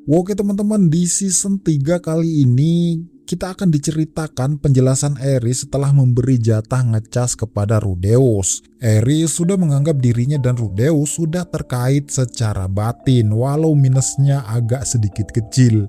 Oke teman-teman, di season 3 kali ini kita akan diceritakan penjelasan Aerys setelah memberi jatah ngecas kepada Rudeus. Aerys sudah menganggap dirinya dan Rudeus sudah terkait secara batin, walau minusnya agak sedikit kecil.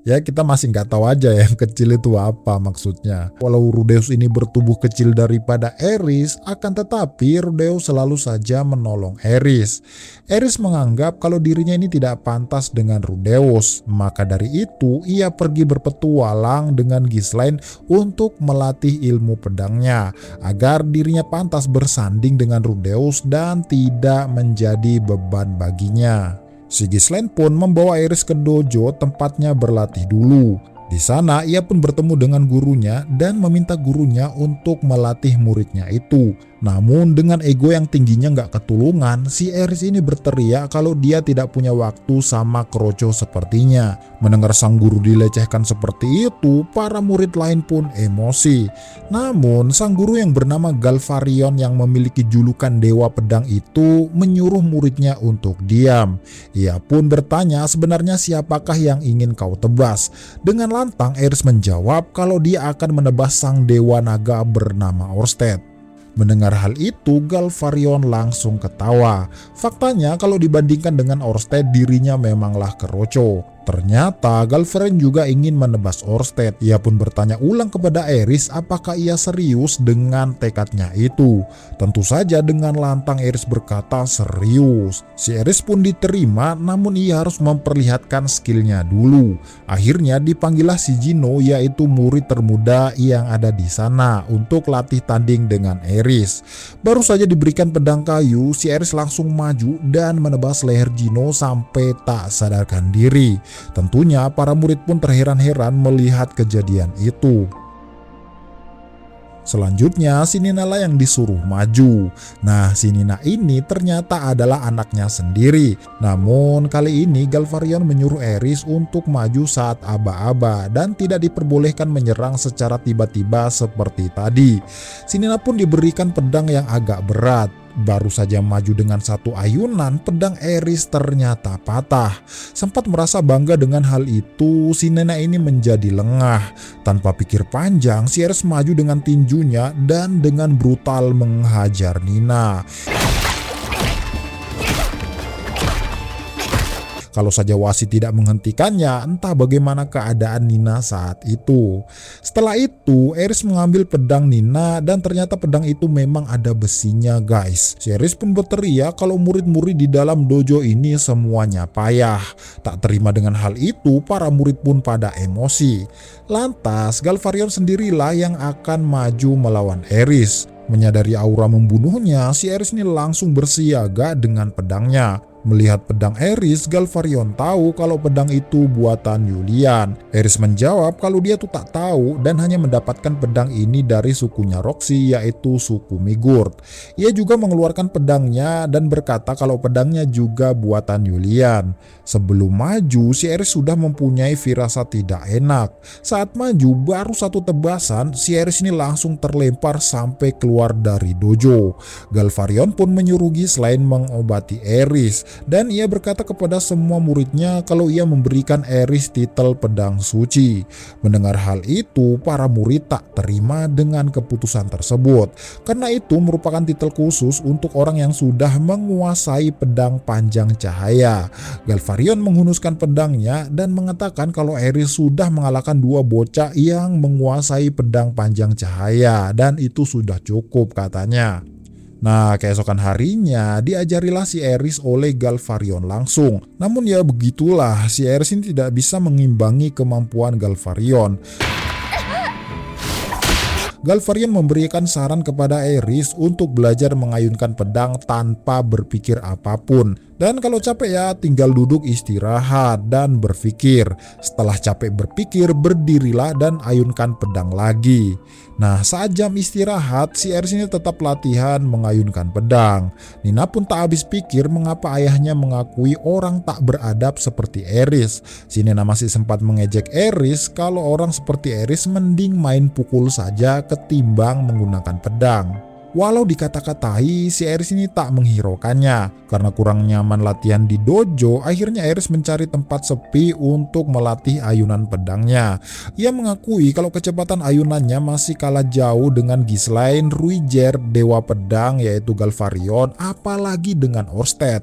Ya, kita masih nggak tahu aja yang kecil itu apa maksudnya. Walau Rudeus ini bertubuh kecil daripada Aerys, akan tetapi Rudeus selalu saja menolong Aerys. Aerys menganggap kalau dirinya ini tidak pantas dengan Rudeus, maka dari itu ia pergi berpetualang dengan Ghislaine untuk melatih ilmu pedangnya, agar dirinya pantas bersanding dengan Rudeus dan tidak menjadi beban baginya. Si Ghislaine pun membawa Aerys ke dojo tempatnya berlatih dulu. Di sana ia pun bertemu dengan gurunya dan meminta gurunya untuk melatih muridnya itu. Namun dengan ego yang tingginya nggak ketulungan, si Aerys ini berteriak kalau dia tidak punya waktu sama Kroco sepertinya. Mendengar sang guru dilecehkan seperti itu, para murid lain pun emosi. Namun sang guru yang bernama Galvarion yang memiliki julukan Dewa Pedang itu menyuruh muridnya untuk diam. Ia pun bertanya sebenarnya siapakah yang ingin kau tebas. Dengan lantang Aerys menjawab kalau dia akan menebas sang Dewa Naga bernama Orsted. Mendengar hal itu, Galvarion langsung ketawa. Faktanya kalau dibandingkan dengan Orsted, dirinya memanglah keroco. Ternyata Galvarion juga ingin menebas Orsted. Ia pun bertanya ulang kepada Aerys apakah ia serius dengan tekadnya itu. Tentu saja dengan lantang Aerys berkata serius. Si Aerys pun diterima, namun ia harus memperlihatkan skillnya dulu. Akhirnya dipanggillah si Gino, yaitu murid termuda yang ada di sana, untuk latih tanding dengan Aerys. Baru saja diberikan pedang kayu, si Aerys langsung maju dan menebas leher Gino sampai tak sadarkan diri. Tentunya para murid pun terheran-heran melihat kejadian itu. Selanjutnya si Nina lah yang disuruh maju. Nah, si Nina ini ternyata adalah anaknya sendiri. Namun kali ini Galvarion menyuruh Aerys untuk maju saat aba-aba dan tidak diperbolehkan menyerang secara tiba-tiba seperti tadi. Si Nina pun diberikan pedang yang agak berat. Baru saja maju dengan satu ayunan, pedang Aerys ternyata patah. Sempat merasa bangga dengan hal itu, si nenek ini menjadi lengah. Tanpa pikir panjang, si Aerys maju dengan tinjunya dan dengan brutal menghajar Nina. Kalau saja wasit tidak menghentikannya, entah bagaimana keadaan Nina saat itu. Setelah itu, Aerys mengambil pedang Nina dan ternyata pedang itu memang ada besinya, guys. Si Aerys pun berteriak kalau murid-murid di dalam dojo ini semuanya payah. Tak terima dengan hal itu, para murid pun pada emosi. Lantas, Galvarion sendirilah yang akan maju melawan Aerys. Menyadari aura membunuhnya, si Aerys ini langsung bersiaga dengan pedangnya. Melihat pedang Aerys, Galvarion tahu kalau pedang itu buatan Yulian. Aerys menjawab kalau dia tuh tak tahu dan hanya mendapatkan pedang ini dari sukunya Roxy, yaitu suku Migurd. Ia juga mengeluarkan pedangnya dan berkata kalau pedangnya juga buatan Yulian. Sebelum maju, si Aerys sudah mempunyai firasat tidak enak. Saat maju, baru satu tebasan, si Aerys ini langsung terlempar sampai keluar dari dojo. Galvarion pun menyuruh Ghislaine mengobati Aerys. Dan ia berkata kepada semua muridnya kalau ia memberikan Aerys titel pedang suci. Mendengar hal itu, para murid tak terima dengan keputusan tersebut. Karena itu merupakan titel khusus untuk orang yang sudah menguasai pedang panjang cahaya. Galvarion menghunuskan pedangnya dan mengatakan kalau Aerys sudah mengalahkan dua bocah yang menguasai pedang panjang cahaya. Dan itu sudah cukup katanya. Nah, keesokan harinya diajarilah si Aerys oleh Galvarion langsung. Namun ya begitulah, si Aerys ini tidak bisa mengimbangi kemampuan Galvarion. Galvarion memberikan saran kepada Aerys untuk belajar mengayunkan pedang tanpa berpikir apapun. Dan kalau capek ya tinggal duduk istirahat dan berpikir. Setelah capek berpikir, berdirilah dan ayunkan pedang lagi. Nah, saat jam istirahat, si Aerys ini tetap latihan mengayunkan pedang. Nina pun tak habis pikir mengapa ayahnya mengakui orang tak beradab seperti Aerys. Si Nina masih sempat mengejek Aerys kalau orang seperti Aerys mending main pukul saja ketimbang menggunakan pedang. Walau dikata-katai, si Aries ini tak menghiraukannya. Karena kurang nyaman latihan di dojo, akhirnya Aries mencari tempat sepi untuk melatih ayunan pedangnya. Ia mengakui kalau kecepatan ayunannya masih kalah jauh dengan Ghislaine, Ruiger, dewa pedang yaitu Galvarion, apalagi dengan Orsted.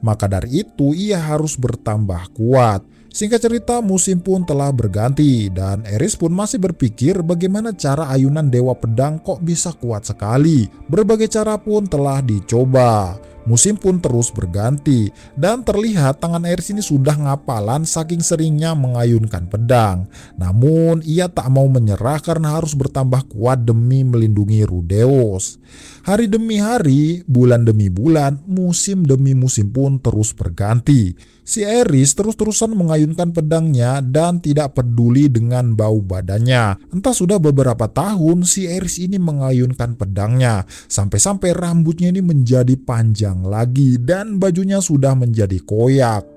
Maka dari itu ia harus bertambah kuat. Singkat cerita, musim pun telah berganti dan Aries pun masih berpikir bagaimana cara ayunan dewa pedang kok bisa kuat sekali. Berbagai cara pun telah dicoba. Musim pun terus berganti dan terlihat tangan Aries ini sudah ngapalan saking seringnya mengayunkan pedang. Namun ia tak mau menyerah karena harus bertambah kuat demi melindungi Rudeus. Hari demi hari, bulan demi bulan, musim demi musim pun terus berganti. Si Aries terus-terusan mengayunkan pedangnya dan tidak peduli dengan bau badannya. Entah sudah beberapa tahun si Aries ini mengayunkan pedangnya. Sampai-sampai rambutnya ini menjadi panjang lagi dan bajunya sudah menjadi koyak.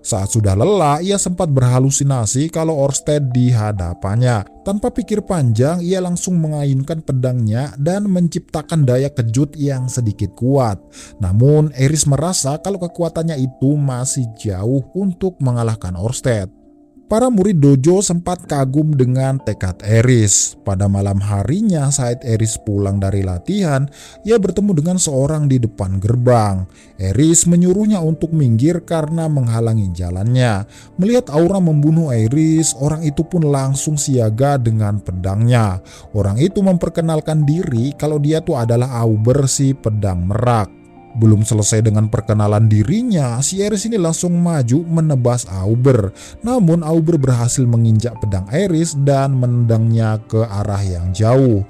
Saat sudah lelah, ia sempat berhalusinasi kalau Orsted di hadapannya. Tanpa pikir panjang, ia langsung mengayunkan pedangnya dan menciptakan daya kejut yang sedikit kuat. Namun, Aries merasa kalau kekuatannya itu masih jauh untuk mengalahkan Orsted. Para murid dojo sempat kagum dengan tekad Aries. Pada malam harinya saat Aries pulang dari latihan, ia bertemu dengan seorang di depan gerbang. Aries menyuruhnya untuk minggir karena menghalangi jalannya. Melihat aura membunuh Aries, orang itu pun langsung siaga dengan pedangnya. Orang itu memperkenalkan diri kalau dia tuh adalah Auber si pedang merak. Belum selesai dengan perkenalan dirinya, si Aries ini langsung maju menebas Auber. Namun Auber berhasil menginjak pedang Aries dan menendangnya ke arah yang jauh.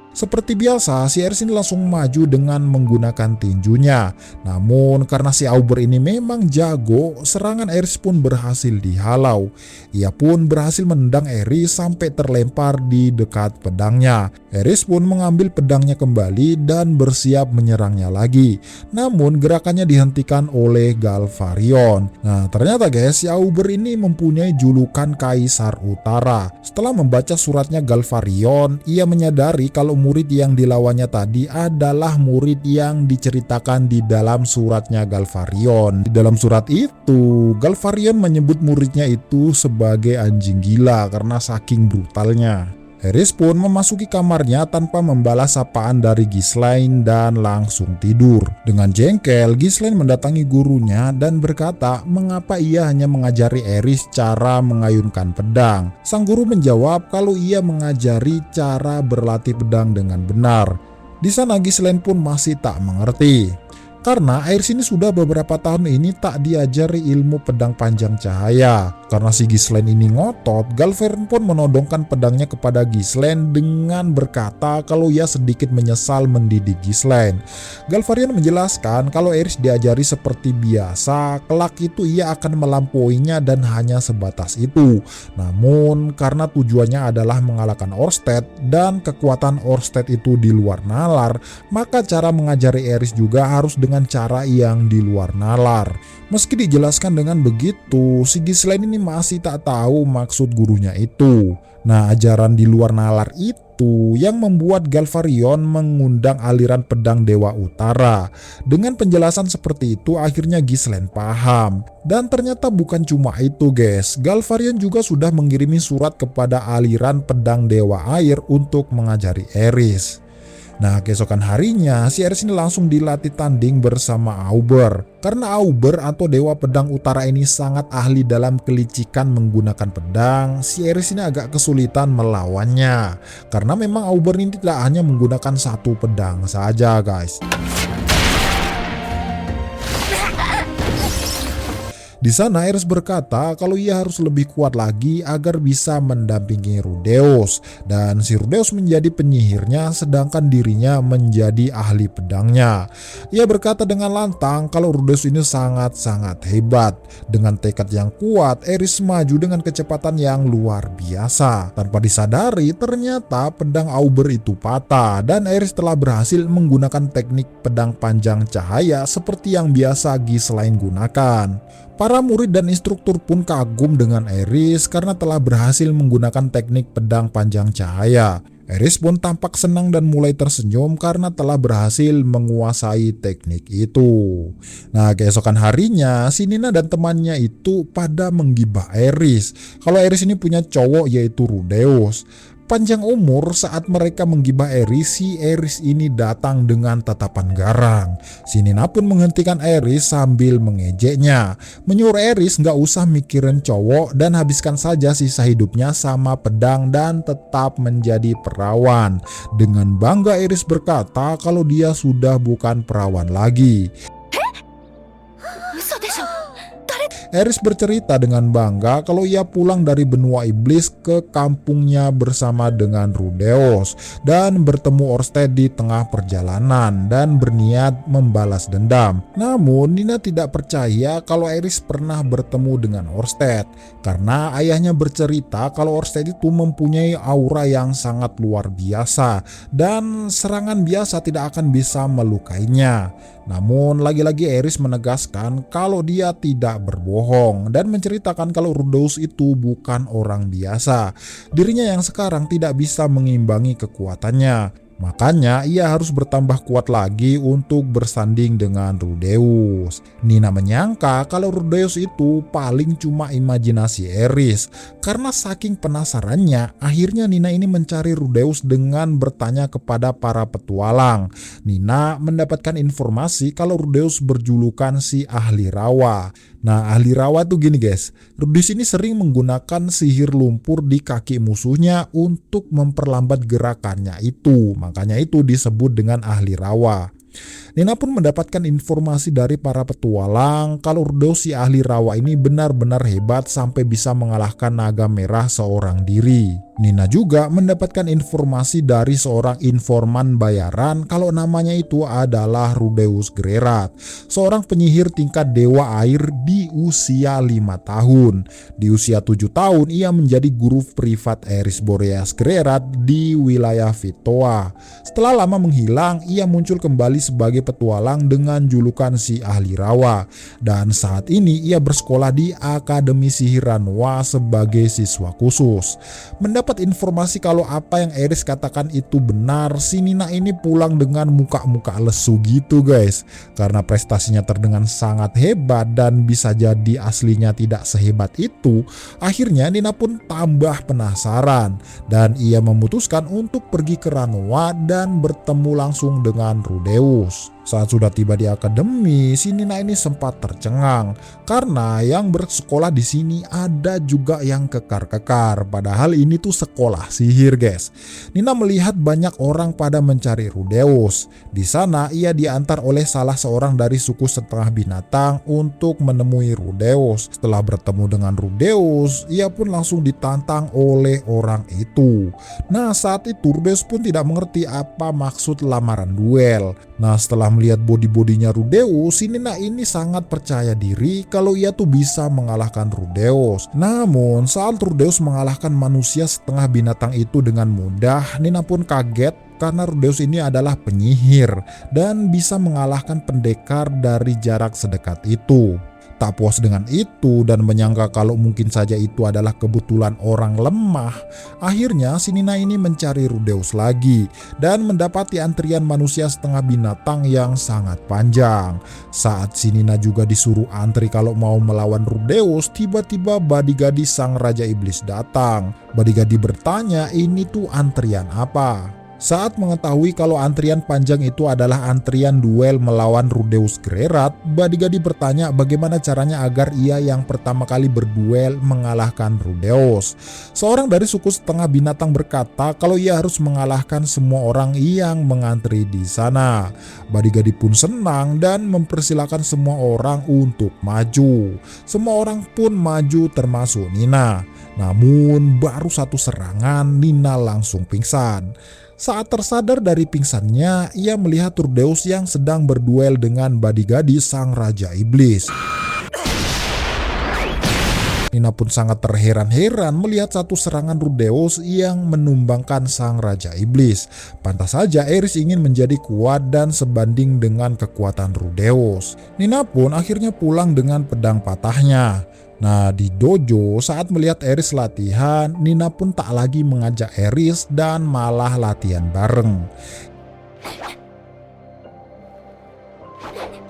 Seperti biasa, si Aries ini langsung maju dengan menggunakan tinjunya. Namun karena si Auber ini memang jago, serangan Aries pun berhasil dihalau. Ia pun berhasil menendang Aries sampai terlempar di dekat pedangnya. Aries pun mengambil pedangnya kembali dan bersiap menyerangnya lagi. Namun gerakannya dihentikan oleh Galvarion. Nah ternyata guys, si Auber ini mempunyai julukan Kaisar Utara. Setelah membaca suratnya Galvarion, ia menyadari kalau murid yang dilawannya tadi adalah murid yang diceritakan di dalam suratnya Galvarion. Di dalam surat itu, Galvarion menyebut muridnya itu sebagai anjing gila karena saking brutalnya. Aries pun memasuki kamarnya tanpa membalas sapaan dari Ghislaine dan langsung tidur. Dengan jengkel, Ghislaine mendatangi gurunya dan berkata mengapa ia hanya mengajari Aries cara mengayunkan pedang. Sang guru menjawab kalau ia mengajari cara berlatih pedang dengan benar. Di sana Ghislaine pun masih tak mengerti. Karena Aries ini sudah beberapa tahun ini tak diajari ilmu pedang panjang cahaya. Karena si Ghislaine ini ngotot, Galvarion pun menodongkan pedangnya kepada Ghislaine dengan berkata kalau ia sedikit menyesal mendidik Ghislaine. Galvarion menjelaskan kalau Aries diajari seperti biasa, kelak itu ia akan melampauinya dan hanya sebatas itu. Namun karena tujuannya adalah mengalahkan Orsted dan kekuatan Orsted itu di luar nalar, maka cara mengajari Aries juga harus dengan cara yang di luar nalar. Meski dijelaskan dengan begitu, si Ghislaine ini masih tak tahu maksud gurunya itu. Nah, ajaran di luar nalar itu yang membuat Galvarion mengundang aliran pedang Dewa Utara. Dengan penjelasan seperti itu, akhirnya Ghislaine paham. Dan ternyata bukan cuma itu guys, Galvarion juga sudah mengirimi surat kepada aliran pedang Dewa Air untuk mengajari Aries. Nah, keesokan harinya, si Aries ini langsung dilatih tanding bersama Auber. Karena Auber atau Dewa Pedang Utara ini sangat ahli dalam kelicikan menggunakan pedang, si Aries ini agak kesulitan melawannya. Karena memang Auber ini tidak hanya menggunakan satu pedang saja guys. Di sana Aries berkata kalau ia harus lebih kuat lagi agar bisa mendampingi Rudeus, dan si Rudeus menjadi penyihirnya sedangkan dirinya menjadi ahli pedangnya. Ia berkata dengan lantang kalau Rudeus ini sangat-sangat hebat. Dengan tekad yang kuat, Aries maju dengan kecepatan yang luar biasa. Tanpa disadari, ternyata pedang Auber itu patah dan Aries telah berhasil menggunakan teknik pedang panjang cahaya seperti yang biasa Ghislaine gunakan. Para murid dan instruktur pun kagum dengan Aries karena telah berhasil menggunakan teknik pedang panjang cahaya. Eris pun tampak senang dan mulai tersenyum karena telah berhasil menguasai teknik itu. Nah, keesokan harinya, si Nina dan temannya itu pada menggibah Eris. Kalau Eris ini punya cowok yaitu Rudeus. Panjang umur saat mereka menggibah Eris, si Eris ini datang dengan tatapan garang. Si Nina pun menghentikan Eris sambil mengejeknya. Menyuruh Eris nggak usah mikirin cowok dan habiskan saja sisa hidupnya sama pedang dan tetap menjadi perawan. Dengan bangga Eris berkata kalau dia sudah bukan perawan lagi. Eris bercerita dengan bangga kalau ia pulang dari benua iblis ke kampungnya bersama dengan Rudeus dan bertemu Orsted di tengah perjalanan dan berniat membalas dendam. Namun Nina tidak percaya kalau Eris pernah bertemu dengan Orsted karena ayahnya bercerita kalau Orsted itu mempunyai aura yang sangat luar biasa dan serangan biasa tidak akan bisa melukainya. Namun lagi-lagi Eris menegaskan kalau dia tidak berbohong dan menceritakan kalau Rudeus itu bukan orang biasa. Dirinya yang sekarang tidak bisa mengimbangi kekuatannya. Makanya ia harus bertambah kuat lagi untuk bersanding dengan Rudeus. Nina menyangka kalau Rudeus itu paling cuma imajinasi Eris. Karena saking penasarannya, akhirnya Nina ini mencari Rudeus dengan bertanya kepada para petualang. Nina mendapatkan informasi kalau Rudeus berjulukan si ahli rawa. Nah, ahli rawa tuh gini guys, Rudeus ini sering menggunakan sihir lumpur di kaki musuhnya untuk memperlambat gerakannya itu. Makanya itu disebut dengan ahli rawa. Nina pun mendapatkan informasi dari para petualang kalau Rudeus si ahli rawa ini benar-benar hebat sampai bisa mengalahkan naga merah seorang diri. Nina juga mendapatkan informasi dari seorang informan bayaran kalau namanya itu adalah Rudeus Gererat, seorang penyihir tingkat dewa air di usia 5 tahun. Di usia 7 tahun ia menjadi guru privat Eris Boreas Gererat di wilayah Vitoa. Setelah lama menghilang, ia muncul kembali sebagai petualang dengan julukan si ahli rawa. Dan saat ini ia bersekolah di Akademi Sihir Ranwa sebagai siswa khusus. Mendapat informasi kalau apa yang Eris katakan itu benar, si Nina ini pulang dengan muka-muka lesu gitu guys. Karena prestasinya terdengar sangat hebat dan bisa jadi aslinya tidak sehebat itu, akhirnya Nina pun tambah penasaran. Dan ia memutuskan untuk pergi ke Ranwa dan bertemu langsung dengan Rudeus. Saat sudah tiba di akademi, si Nina ini sempat tercengang karena yang bersekolah di sini ada juga yang kekar-kekar. Padahal ini tuh sekolah sihir, guys. Nina melihat banyak orang pada mencari Rudeus. Di sana ia diantar oleh salah seorang dari suku setengah binatang untuk menemui Rudeus. Setelah bertemu dengan Rudeus, ia pun langsung ditantang oleh orang itu. Nah, saat itu Rudeus pun tidak mengerti apa maksud lamaran duel. Nah, setelah melihat body-bodinya Rudeus, si Nina ini sangat percaya diri kalau ia tuh bisa mengalahkan Rudeus. Namun saat Rudeus mengalahkan manusia setengah binatang itu dengan mudah, Nina pun kaget karena Rudeus ini adalah penyihir dan bisa mengalahkan pendekar dari jarak sedekat itu. Tak puas dengan itu dan menyangka kalau mungkin saja itu adalah kebetulan orang lemah, akhirnya si Nina ini mencari Rudeus lagi dan mendapati antrian manusia setengah binatang yang sangat panjang. Saat si Nina juga disuruh antri kalau mau melawan Rudeus, tiba-tiba Badigadi sang Raja Iblis datang. Badigadi bertanya ini tuh antrian apa? Saat mengetahui kalau antrian panjang itu adalah antrian duel melawan Rudeus Gererat, Badigadi bertanya bagaimana caranya agar ia yang pertama kali berduel mengalahkan Rudeus. Seorang dari suku setengah binatang berkata kalau ia harus mengalahkan semua orang yang mengantri di sana. Badigadi pun senang dan mempersilahkan semua orang untuk maju. Semua orang pun maju termasuk Nina. Namun baru satu serangan Nina langsung pingsan. Saat tersadar dari pingsannya, ia melihat Rudeus yang sedang berduel dengan Badigadi sang Raja Iblis. Nina pun sangat terheran-heran melihat satu serangan Rudeus yang menumbangkan sang Raja Iblis. Pantas saja Ares ingin menjadi kuat dan sebanding dengan kekuatan Rudeus. Nina pun akhirnya pulang dengan pedang patahnya. Nah, di dojo saat melihat Ares latihan, Nina pun tak lagi mengajak Ares dan malah latihan bareng.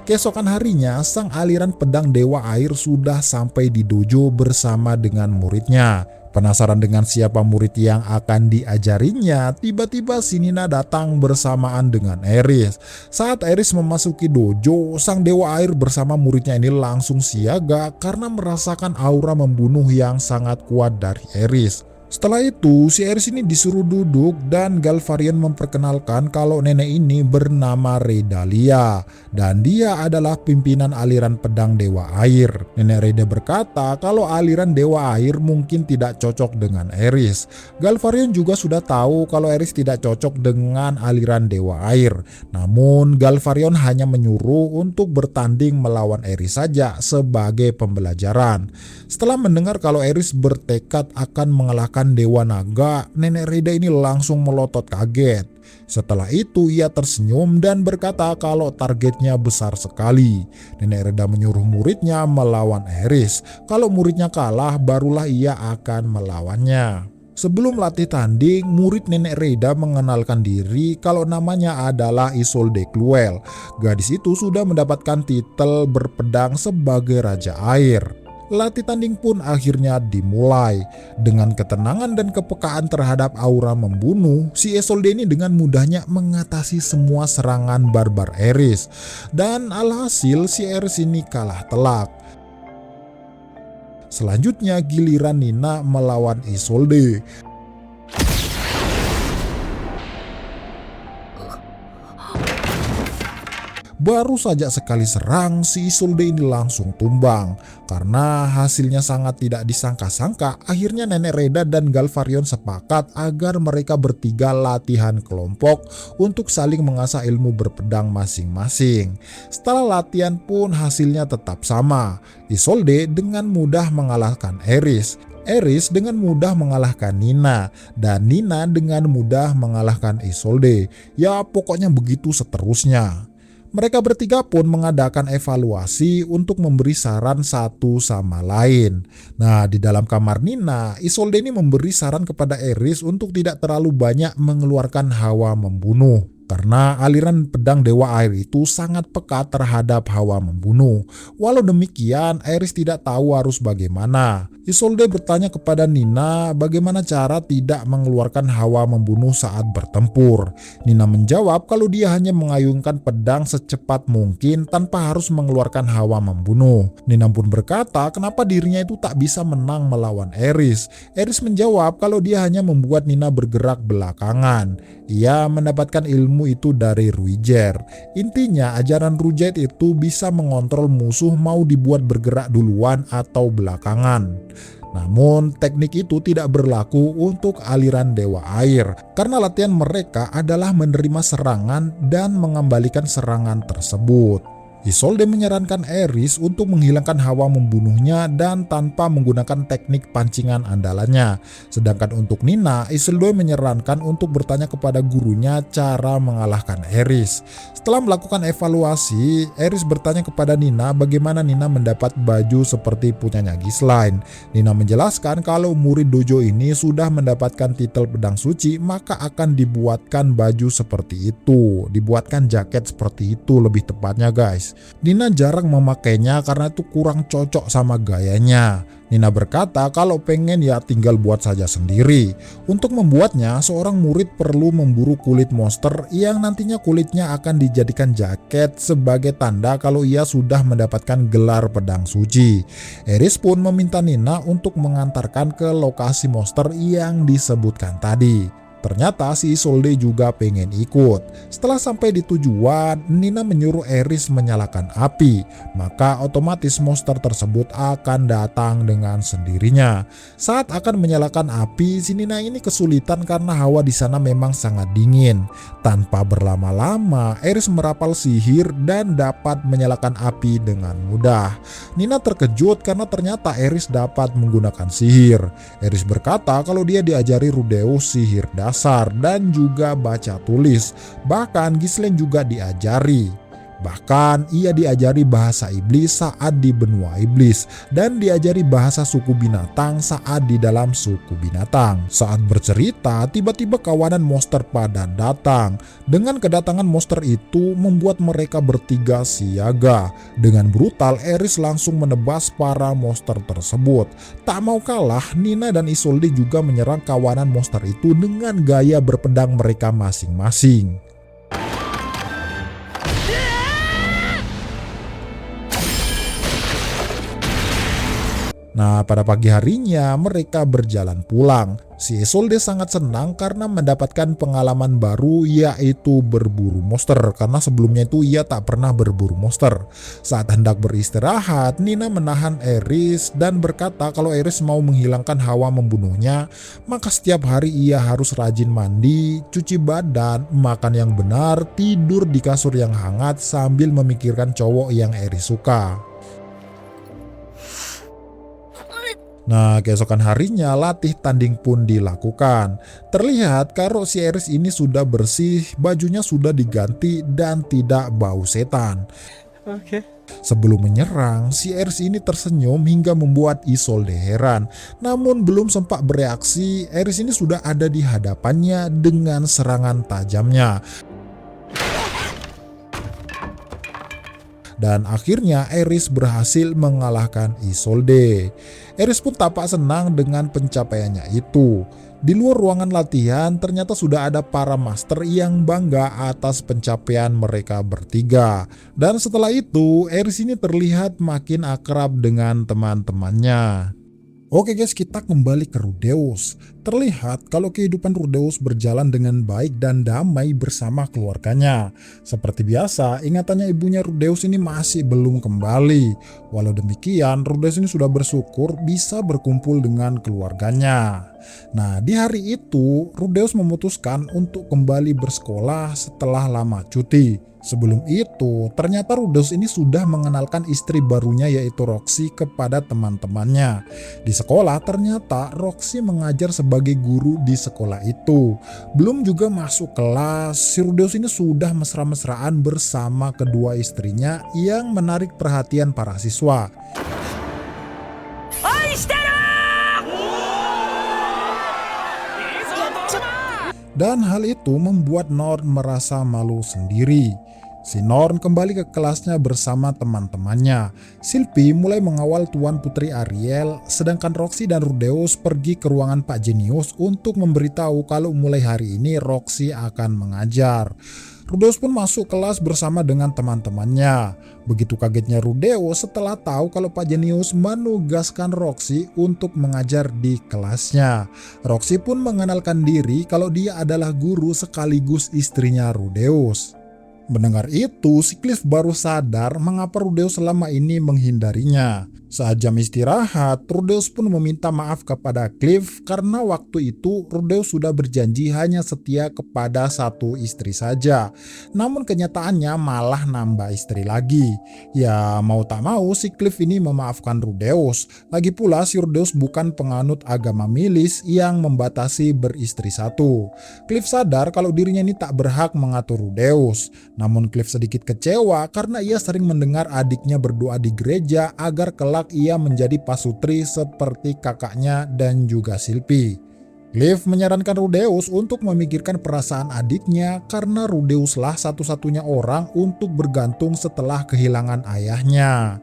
Keesokan harinya, sang aliran pedang Dewa Air sudah sampai di dojo bersama dengan muridnya. Penasaran dengan siapa murid yang akan diajarinya, tiba-tiba si Nina datang bersamaan dengan Ares. Saat Ares memasuki dojo, sang Dewa Air bersama muridnya ini langsung siaga karena merasakan aura membunuh yang sangat kuat dari Ares. Setelah itu, si Ares ini disuruh duduk dan Galvarion memperkenalkan kalau nenek ini bernama Redalia dan dia adalah pimpinan aliran pedang Dewa Air. Nenek Reda berkata kalau aliran Dewa Air mungkin tidak cocok dengan Ares. Galvarion juga sudah tahu kalau Ares tidak cocok dengan aliran Dewa Air. Namun Galvarion hanya menyuruh untuk bertanding melawan Ares saja sebagai pembelajaran. Setelah mendengar kalau Ares bertekad akan mengalahkan Dewa Naga, Nenek Reda ini langsung melotot kaget. Setelah itu ia tersenyum dan berkata kalau targetnya besar sekali. Nenek Reda menyuruh muridnya melawan Ares. Kalau muridnya kalah, barulah ia akan melawannya. Sebelum latih tanding, murid Nenek Reda mengenalkan diri kalau namanya adalah Isolde Cluel. Gadis itu sudah mendapatkan titel berpedang sebagai Raja Air. Latih tanding pun akhirnya dimulai. Dengan ketenangan dan kepekaan terhadap aura membunuh, si Isolde ini dengan mudahnya mengatasi semua serangan barbar Ares. Dan alhasil si Ares ini kalah telak. Selanjutnya giliran Nina melawan Isolde. Baru saja sekali serang, si Isolde ini langsung tumbang. Karena hasilnya sangat tidak disangka-sangka, akhirnya Nenek Reda dan Galvarion sepakat agar mereka bertiga latihan kelompok untuk saling mengasah ilmu berpedang masing-masing. Setelah latihan pun hasilnya tetap sama. Isolde dengan mudah mengalahkan Ares. Ares dengan mudah mengalahkan Nina, dan Nina dengan mudah mengalahkan Isolde. Ya pokoknya begitu seterusnya. Mereka bertiga pun mengadakan evaluasi untuk memberi saran satu sama lain. Nah, di dalam kamar Nina, Isolde ini memberi saran kepada Ares untuk tidak terlalu banyak mengeluarkan hawa membunuh. Karena aliran pedang Dewa Air itu sangat peka terhadap hawa membunuh. Walau demikian, Ares tidak tahu harus bagaimana. Isolde bertanya kepada Nina bagaimana cara tidak mengeluarkan hawa membunuh saat bertempur. Nina menjawab kalau dia hanya mengayunkan pedang secepat mungkin tanpa harus mengeluarkan hawa membunuh. Nina pun berkata kenapa dirinya itu tak bisa menang melawan Ares. Ares menjawab kalau dia hanya membuat Nina bergerak belakangan. Ia mendapatkan ilmu itu dari Ruiger. Intinya ajaran Ruiger itu bisa mengontrol musuh mau dibuat bergerak duluan atau belakangan. Namun teknik itu tidak berlaku untuk aliran Dewa Air karena latihan mereka adalah menerima serangan dan mengembalikan serangan tersebut. Isolde menyarankan Ares untuk menghilangkan hawa membunuhnya dan tanpa menggunakan teknik pancingan andalannya. Sedangkan untuk Nina, Isolde menyarankan untuk bertanya kepada gurunya cara mengalahkan Ares. Setelah melakukan evaluasi, Ares bertanya kepada Nina bagaimana Nina mendapat baju seperti punyanya Ghislaine. Nina menjelaskan kalau murid dojo ini sudah mendapatkan titel pedang suci, maka akan dibuatkan baju seperti itu. Dibuatkan jaket seperti itu lebih tepatnya guys. Nina jarang memakainya karena itu kurang cocok sama gayanya. Nina berkata kalau pengen ya tinggal buat saja sendiri. Untuk membuatnya, seorang murid perlu memburu kulit monster yang nantinya kulitnya akan dijadikan jaket sebagai tanda kalau ia sudah mendapatkan gelar pedang suci. Ares pun meminta Nina untuk mengantarkan ke lokasi monster yang disebutkan tadi. Ternyata si Isolde juga pengen ikut. Setelah sampai di tujuan, Nina menyuruh Eris menyalakan api. Maka otomatis monster tersebut akan datang dengan sendirinya. Saat akan menyalakan api, si Nina ini kesulitan karena hawa di sana memang sangat dingin. Tanpa berlama-lama, Eris merapal sihir dan dapat menyalakan api dengan mudah. Nina terkejut karena ternyata Eris dapat menggunakan sihir. Eris berkata kalau dia diajari Rudeus sihir dasar dan juga baca tulis. Bahkan Ghislaine juga diajari. Bahkan ia diajari bahasa iblis saat di benua iblis dan diajari bahasa suku binatang saat di dalam suku binatang. Saat bercerita, tiba-tiba kawanan monster pada datang. Dengan kedatangan monster itu membuat mereka bertiga siaga. Dengan brutal, Eris langsung menebas para monster tersebut. Tak mau kalah, Nina dan Isolde juga menyerang kawanan monster itu dengan gaya berpedang mereka masing-masing. Nah, pada pagi harinya mereka berjalan pulang. Si Isolde sangat senang karena mendapatkan pengalaman baru, yaitu berburu monster, karena sebelumnya itu ia tak pernah berburu monster. Saat hendak beristirahat, Nina menahan Eris dan berkata kalau Eris mau menghilangkan hawa membunuhnya, maka setiap hari ia harus rajin mandi, cuci badan, makan yang benar, tidur di kasur yang hangat sambil memikirkan cowok yang Eris suka. Nah, keesokan harinya latih tanding pun dilakukan. Terlihat kalau si Eris ini sudah bersih, bajunya sudah diganti dan tidak bau setan. Sebelum menyerang, si Eris ini tersenyum hingga membuat Isolde heran. Namun belum sempat bereaksi, Eris ini sudah ada di hadapannya dengan serangan tajamnya. Dan akhirnya Eris berhasil mengalahkan Isolde. Eris pun tampak senang dengan pencapaiannya itu. Di luar ruangan latihan ternyata sudah ada para master yang bangga atas pencapaian mereka bertiga. Dan setelah itu Eris ini terlihat makin akrab dengan teman-temannya. Oke guys, kita kembali ke Rudeus. Terlihat kalau kehidupan Rudeus berjalan dengan baik dan damai bersama keluarganya. Seperti biasa, ingatannya ibunya Rudeus ini masih belum kembali. Walau demikian, Rudeus ini sudah bersyukur bisa berkumpul dengan keluarganya. Nah, di hari itu, Rudeus memutuskan untuk kembali bersekolah setelah lama cuti. Sebelum itu, ternyata Rudeus ini sudah mengenalkan istri barunya yaitu Roxy kepada teman-temannya. Di sekolah ternyata Roxy mengajar sebagai guru di sekolah itu. Belum juga masuk kelas, si Rudeus ini sudah mesra-mesraan bersama kedua istrinya yang menarik perhatian para siswa. Dan hal itu membuat Norn merasa malu sendiri. Si Norn kembali ke kelasnya bersama teman-temannya. Sylvie mulai mengawal Tuan Putri Ariel, sedangkan Roxy dan Rudeus pergi ke ruangan Pak Genius untuk memberitahu kalau mulai hari ini Roxy akan mengajar. Rudeus pun masuk kelas bersama dengan teman-temannya. Begitu kagetnya Rudeus setelah tahu kalau Pak Genius menugaskan Roxy untuk mengajar di kelasnya. Roxy pun mengenalkan diri kalau dia adalah guru sekaligus istrinya Rudeus. Mendengar itu, si Cliff baru sadar mengapa Rudeus selama ini menghindarinya. Saat jam istirahat, Rudeus pun meminta maaf kepada Cliff karena waktu itu Rudeus sudah berjanji hanya setia kepada satu istri saja. Namun kenyataannya malah nambah istri lagi. Ya mau tak mau si Cliff ini memaafkan Rudeus. Lagi pula si Rudeus bukan penganut agama milis yang membatasi beristri satu. Cliff sadar kalau dirinya ini tak berhak mengatur Rudeus. Namun Cliff sedikit kecewa karena ia sering mendengar adiknya berdoa di gereja agar kelak ia menjadi pasutri seperti kakaknya dan juga Sylvie. Cliff menyarankan Rudeus untuk memikirkan perasaan adiknya karena Rudeuslah satu-satunya orang untuk bergantung setelah kehilangan ayahnya.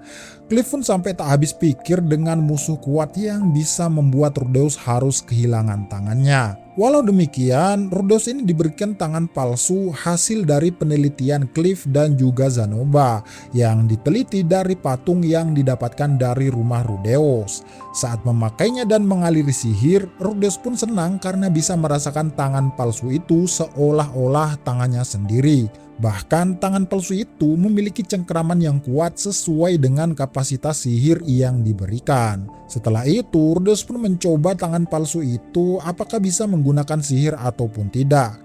Cliff pun sampai tak habis pikir dengan musuh kuat yang bisa membuat Rudeus harus kehilangan tangannya. Walau demikian, Rudeus ini diberikan tangan palsu hasil dari penelitian Cliff dan juga Zanoba yang diteliti dari patung yang didapatkan dari rumah Rudeus. Saat memakainya dan mengaliri sihir, Rudeus pun senang karena bisa merasakan tangan palsu itu seolah-olah tangannya sendiri. Bahkan tangan palsu itu memiliki cengkeraman yang kuat sesuai dengan kapasitas sihir yang diberikan. Setelah itu, Rudeus pun mencoba tangan palsu itu apakah bisa menggunakan sihir ataupun tidak.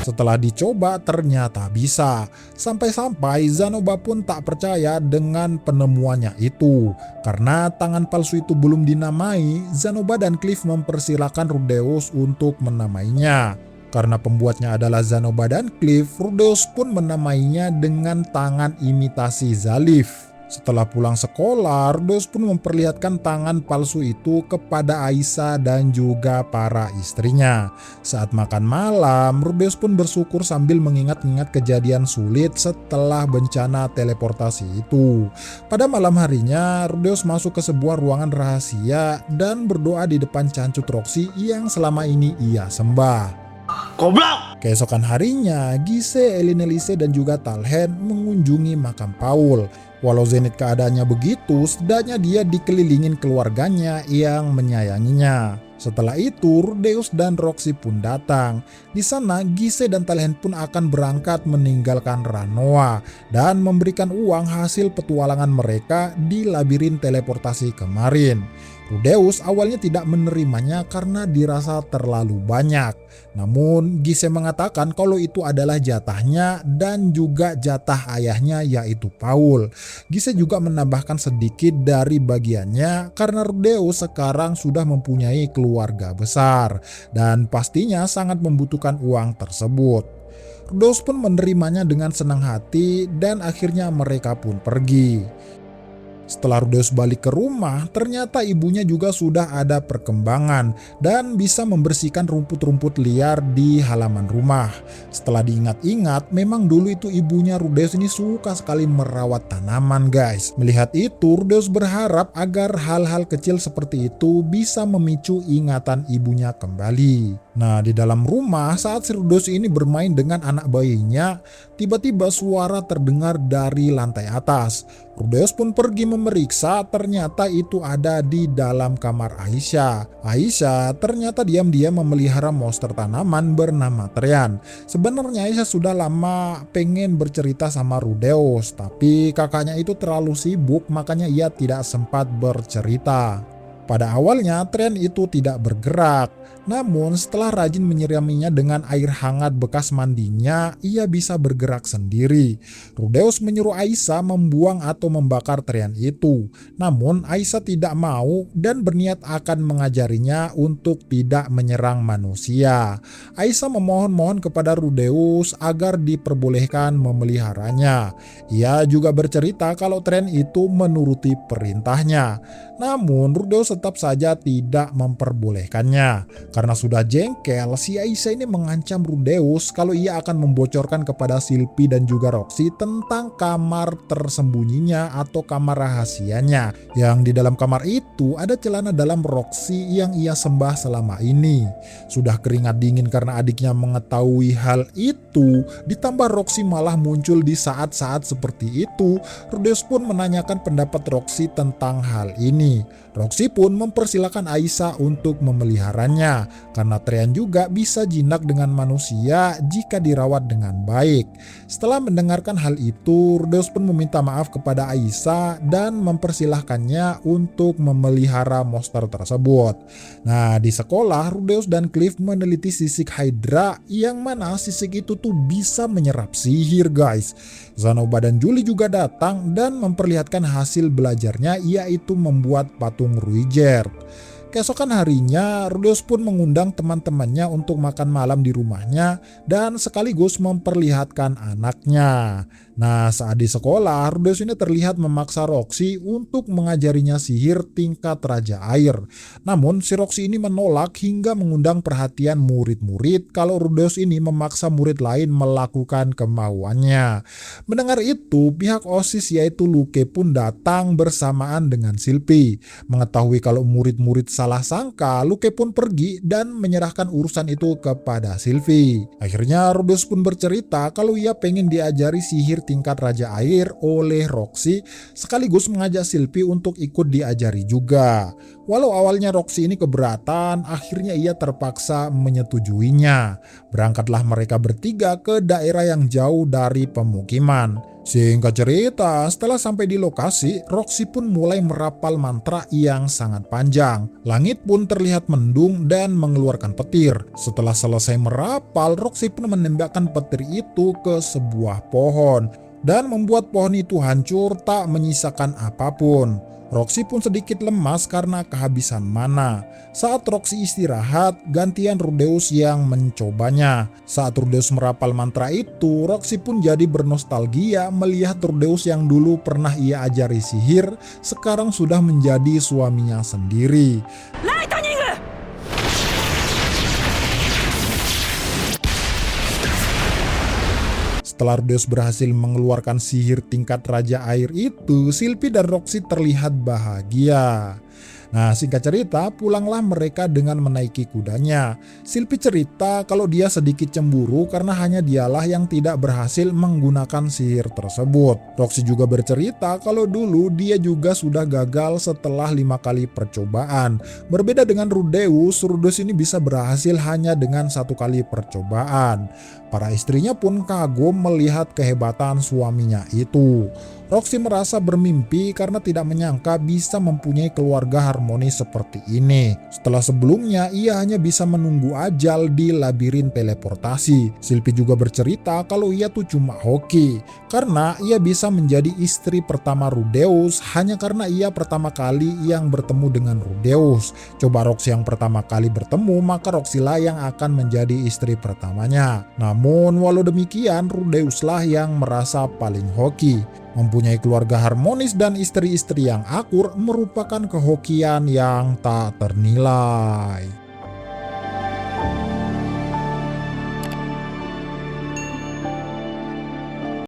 Setelah dicoba ternyata bisa. Sampai-sampai Zanoba pun tak percaya dengan penemuannya itu. Karena tangan palsu itu belum dinamai, Zanoba dan Cliff mempersilahkan Rudeus untuk menamainya. Karena pembuatnya adalah Zanoba dan Cliff, Rudeus pun menamainya dengan tangan imitasi Zalif. Setelah pulang sekolah, Rudeus pun memperlihatkan tangan palsu itu kepada Aisyah dan juga para istrinya. Saat makan malam, Rudeus pun bersyukur sambil mengingat-ingat kejadian sulit setelah bencana teleportasi itu. Pada malam harinya, Rudeus masuk ke sebuah ruangan rahasia dan berdoa di depan cancut Roxy yang selama ini ia sembah. Goblok! Keesokan harinya, Gise, Elinelise dan juga Talhen mengunjungi makam Paul. Walau zenit keadaannya begitu, setidaknya dia dikelilingin keluarganya yang menyayanginya. Setelah itu, Rudeus dan Roxy pun datang. Di sana, Gise dan Talhen pun akan berangkat meninggalkan Ranoa dan memberikan uang hasil petualangan mereka di labirin teleportasi kemarin. Rudeus awalnya tidak menerimanya karena dirasa terlalu banyak. Namun Gise mengatakan kalau itu adalah jatahnya dan juga jatah ayahnya yaitu Paul. Gise juga menambahkan sedikit dari bagiannya karena Rudeus sekarang sudah mempunyai keluarga besar dan pastinya sangat membutuhkan uang tersebut. Rudeus pun menerimanya dengan senang hati dan akhirnya mereka pun pergi. Setelah Rudeus balik ke rumah, ternyata ibunya juga sudah ada perkembangan dan bisa membersihkan rumput-rumput liar di halaman rumah. Setelah diingat-ingat, memang dulu itu ibunya Rudeus ini suka sekali merawat tanaman guys. Melihat itu, Rudeus berharap agar hal-hal kecil seperti itu bisa memicu ingatan ibunya kembali. Nah, di dalam rumah saat si Rudeus ini bermain dengan anak bayinya, tiba-tiba suara terdengar dari lantai atas. Rudeus pun pergi memeriksa, ternyata itu ada di dalam kamar Aisyah. Aisyah ternyata diam-diam memelihara monster tanaman bernama Trian. Sebenarnya Aisyah sudah lama pengen bercerita sama Rudeus, tapi kakaknya itu terlalu sibuk makanya ia tidak sempat bercerita. Pada awalnya Trian itu tidak bergerak, namun setelah rajin menyiraminya dengan air hangat bekas mandinya, ia bisa bergerak sendiri. Rudeus menyuruh Aisyah membuang atau membakar Trian itu, namun Aisyah tidak mau dan berniat akan mengajarinya untuk tidak menyerang manusia. Aisyah memohon-mohon kepada Rudeus agar diperbolehkan memeliharanya. Ia juga bercerita kalau Trian itu menuruti perintahnya, namun Rudeus tetap saja tidak memperbolehkannya. Karena sudah jengkel, si Aisyah ini mengancam Rudeus kalau ia akan membocorkan kepada Sylvie dan juga Roxy tentang kamar tersembunyinya atau kamar rahasianya. Yang di dalam kamar itu ada celana dalam Roxy yang ia sembah selama ini. Sudah keringat dingin karena adiknya mengetahui hal itu, ditambah Roxy malah muncul di saat-saat seperti itu. Rudeus pun menanyakan pendapat Roxy tentang hal ini. Roxy pun mempersilahkan Aisyah untuk memeliharanya karena Trian juga bisa jinak dengan manusia jika dirawat dengan baik. Setelah mendengarkan hal itu, Rudeus pun meminta maaf kepada Aisyah dan mempersilahkannya untuk memelihara monster tersebut. Nah, di sekolah Rudeus dan Cliff meneliti sisik Hydra yang mana sisik itu tuh bisa menyerap sihir guys. Zanoba dan Julie juga datang dan memperlihatkan hasil belajarnya yaitu membuat patung Ruijerd. Keesokan harinya, Rudeus pun mengundang teman-temannya untuk makan malam di rumahnya dan sekaligus memperlihatkan anaknya. Nah, saat di sekolah, Rudeus ini terlihat memaksa Roxy untuk mengajarinya sihir tingkat Raja Air. Namun, si Roxy ini menolak hingga mengundang perhatian murid-murid kalau Rudeus ini memaksa murid lain melakukan kemauannya. Mendengar itu, pihak OSIS yaitu Luke pun datang bersamaan dengan Sylvie. Mengetahui kalau murid-murid salah sangka, Luke pun pergi dan menyerahkan urusan itu kepada Sylvie. Akhirnya Rudeus pun bercerita kalau ia pengen diajari sihir tingkat Raja Air oleh Roxy, sekaligus mengajak Sylvie untuk ikut diajari juga. Walau awalnya Roxy ini keberatan, akhirnya ia terpaksa menyetujuinya. Berangkatlah mereka bertiga ke daerah yang jauh dari pemukiman. Singkat cerita, setelah sampai di lokasi, Roxy pun mulai merapal mantra yang sangat panjang. Langit pun terlihat mendung dan mengeluarkan petir. Setelah selesai merapal, Roxy pun menembakkan petir itu ke sebuah pohon dan membuat pohon itu hancur tak menyisakan apapun. Roxy pun sedikit lemas karena kehabisan mana. Saat Roxy istirahat, gantian Rudeus yang mencobanya. Saat Rudeus merapal mantra itu, Roxy pun jadi bernostalgia melihat Rudeus yang dulu pernah ia ajari sihir, sekarang sudah menjadi suaminya sendiri. Setelah Rudeus berhasil mengeluarkan sihir tingkat Raja Air itu, Sylvie dan Roxy terlihat bahagia. Nah, singkat cerita, pulanglah mereka dengan menaiki kudanya. Sylvie cerita kalau dia sedikit cemburu karena hanya dialah yang tidak berhasil menggunakan sihir tersebut. Roxy juga bercerita kalau dulu dia juga sudah gagal setelah 5 kali percobaan. Berbeda dengan Rudeus ini bisa berhasil hanya dengan 1 kali percobaan. Para istrinya pun kagum melihat kehebatan suaminya itu. Roxy merasa bermimpi karena tidak menyangka bisa mempunyai keluarga harmonis seperti ini. Setelah sebelumnya ia hanya bisa menunggu ajal di labirin teleportasi. Sylvie juga bercerita kalau ia tuh cuma hoki karena ia bisa menjadi istri pertama Rudeus hanya karena ia pertama kali yang bertemu dengan Rudeus. Coba Roxy yang pertama kali bertemu, maka Roxy lah yang akan menjadi istri pertamanya. Namun walau demikian, Rudeus lah yang merasa paling hoki. Mempunyai keluarga harmonis dan istri-istri yang akur merupakan kehokian yang tak ternilai.